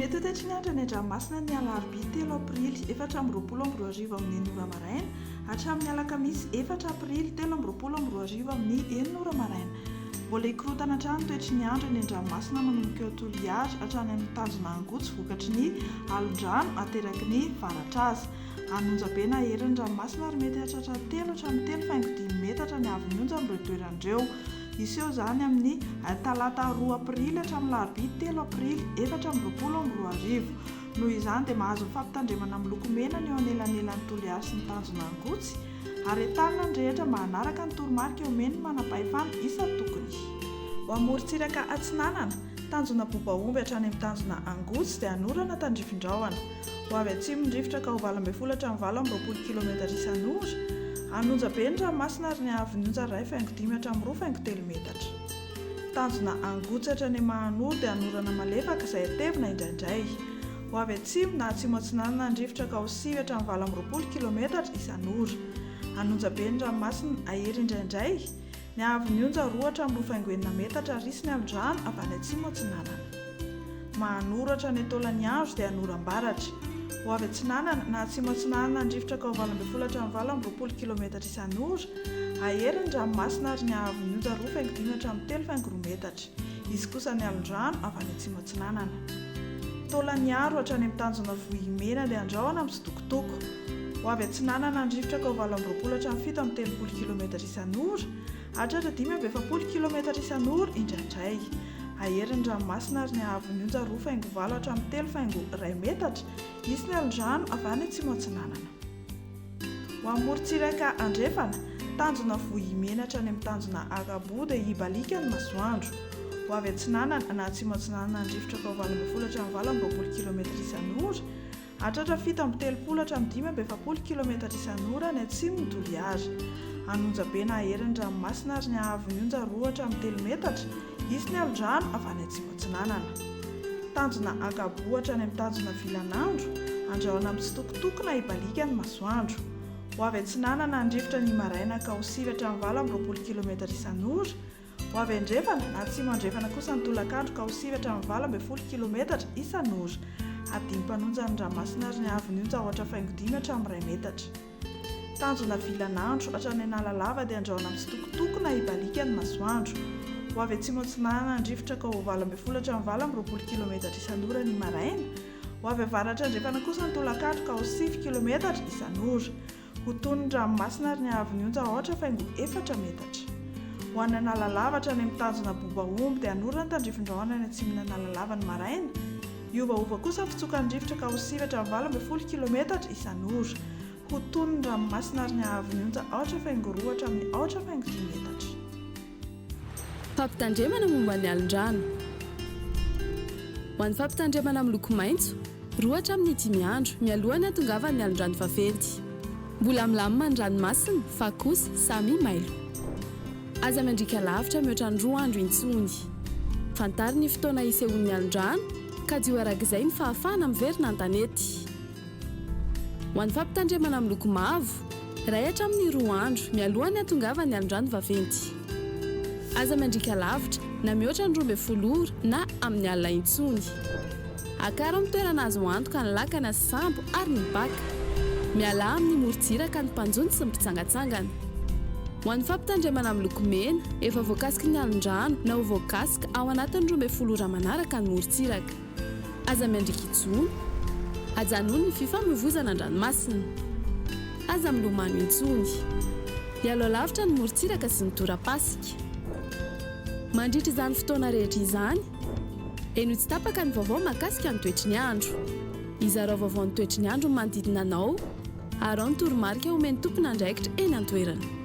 Mety ho toetry ny andro ny an-dranomasina ny alarobia 3 aprily 2024 amin'ny 9 ora maraina hatramin'ny alakamisy 4 aprily 2024 amin'ny 9 ora maraina. Mbola hikorotana hatrany toetry ny andro ny an-dranomasina manomboka eo Toliary hatrany amin'ny tanjona angotsy vokatry ny alondrano ateraky ny faratraza. Anonja be na herin'ny ranomasina ary mety hatratra 3 hatramin'ny 3.5 metatra ny avin'onja amin'ireo toeran'ireo. Iseho zany amin'ny talata 2 aprily hatramin'ny larobia 3 aprily 2024. Noho izany dia mahazo mifampitandremana miloko mena ny eo anelanelan'ny Toliary sy ny tanjona angotsy ary entanina ny rehetra mba hanaraka ny toromarika eo meny manam-pahefana isa tokony. Ho amin'ny morontsiraka atsinanana tanjona bobaomby hatrany amin'ny tanjona angotsy dia hanorana tandrifindrahona. Ho avy atsimo ny rivotra ka ho 20 hatramin'ny 20 km isan'ora. Anonja be ny ranomasina ary ny avin'onja 1.5 hatramin'ny 2.3 metatra. Tanjona angotsy hatrany mahanoro dia hanorana malefaka izay atevina indraindray. Ho avy atsimo na atsimo atsinanana ny rivotra ka ho 9 hatramin'ny 20 km isan'ora. Anonja be ny ranomasina ahery indraindray. Ny avin'onja 2 hatramin'ny 2.9 metatra risy ny alondrano avy any atsimo atsinanana. Mahanoro hatrany atolan'ny andro dia hanoram-baratra. Ho avy atsinanana na atsimo atsinanana ny rivotra ka ho 20 hatramin'ny 20 km isan'ora. Ahery ny ranomasina ary ny avin'onja 2.5 hatramin'ny 3.4 metatra. Izy kosa ny alondrano avy any atsimo atsinanana. Taolan'ny aro hatrany amin'ny tanjona vohimena dia andrahona amin'ny sidokotoko. Ho avy atsinanana ny rivotra ka ho 20 hatramin'ny 7 km isan'ora. Hatratra 5 km isan'ora indraindray. Ahery ny ranomasina ary ny avin'onja 2.9 hatramin'ny 3.1 metatra. Izy ny alondrano avy any atsimo atsinanana. Ho amin'ny morontsiraka andrefana tanjona vohimena hatrany amin'ny tanjona akabo dia hibalika ny masoandro. Ho avy atsinanana na atsimo atsinanana ny rivotra ka ho 20 hatramin'ny 20 km isan'ora. Hatratra 7 hatramin'ny 5 km isan'ora ny atsimo ny Toliary. Anonja be na ahery ny ranomasina ary ny avin'onja 2 hatramin'ny 3 metatra. Izy ny alondrano avy any atsimo atsinanana. Tanjona akabo hatrany amin'ny tanjona VINAN'NY andrahona amin'ny sitokotoko na hibalika ny masoandro. Ho avy atsinanana ny rivotra ny maraina ka ho 9 hatramin'ny 20 km isan'ora. Ho avy andrefana na atsimo andrefana kosa ny tolakandro ka ho 9 hatramin'ny 20 km isan'ora. Adimy mpanonja ny ranomasina ary ny avin'onja 8.5 hatramin'ny 1 metatra. Tanjona VINAN'NY hatrany analalava dia andrahona amin'ny sitokotoko na hibalika ny masoandro. Ho avy atsimo atsinanana ny rivotra ka ho 20 hatramin'ny 20 km isan'ora ny maraina. Ho avy avaratra andrefana kosa ny tolakandro ka ho 9 km isan'ora. Ho tony ny ranomasina ary ny avin'onja 8.4 metatra. Ho any analalava hatrany amin'ny tanjona bobaomby dia hanorana tandrifindrahona ny atsimona analalava ny maraina. Iovaova kosa fitsokan'ny rivotra ka ho 9 hatramin'ny 20 km isan'ora. Ho tony ny ranomasina ary ny avin'onja 8.2 hatramin'ny 8.10 metatra. Fampitandremana momba ny alondrano. Ho an'ny fampitandremana amin'ny loko maitso 2 hatramin'ny 5 andro mialohan'ny hatongavan'ny alondrano vaventy. Mbola milamina ny ranomasina fa kosa samy mailo. Aza mandrika lavitra mihoatra ny 2 andro intsony. Fantary ny fotoana isehoan'ny alondrano ka dio arak'izay ny fahafahana miverina an-tanety. Ho an'ny fampitandremana amin'ny loko mavo 2 hatramin'ny 2 andro mialohan'ny hatongavan'ny alondrano vaventy. Aza mandrika lavitra na mihoatra ny 12 ora na amin'ny alina intsony. Akaro amin'ny toerana azo antoka ny lakana sy sambo ary ny baka. Miala amin'ny morontsiraka ny mpanjony sy ny mpitsangatsangana. Ho an'ny fampitandremana amin'ny loko mena efa voakasika ny alondrano na ho voakasika ao anatin'ny 12 ora manaraka ny morontsiraka. Aza mandrika intsony. Ajanony ny fifamoivoizana an-dranomasina. Aza milomano intsony. Hialo lavitra ny morontsiraka sy ny torapasika. Mandritra izany fotoana rehetra izany, eno tsy tapaka ny vaovao mahakasika ny toetry ny andro. Izarao vaovao ny toetry ny andro manodidina anao, ary ao ny toromarika omeny tompona andraikitra eny an-toerana.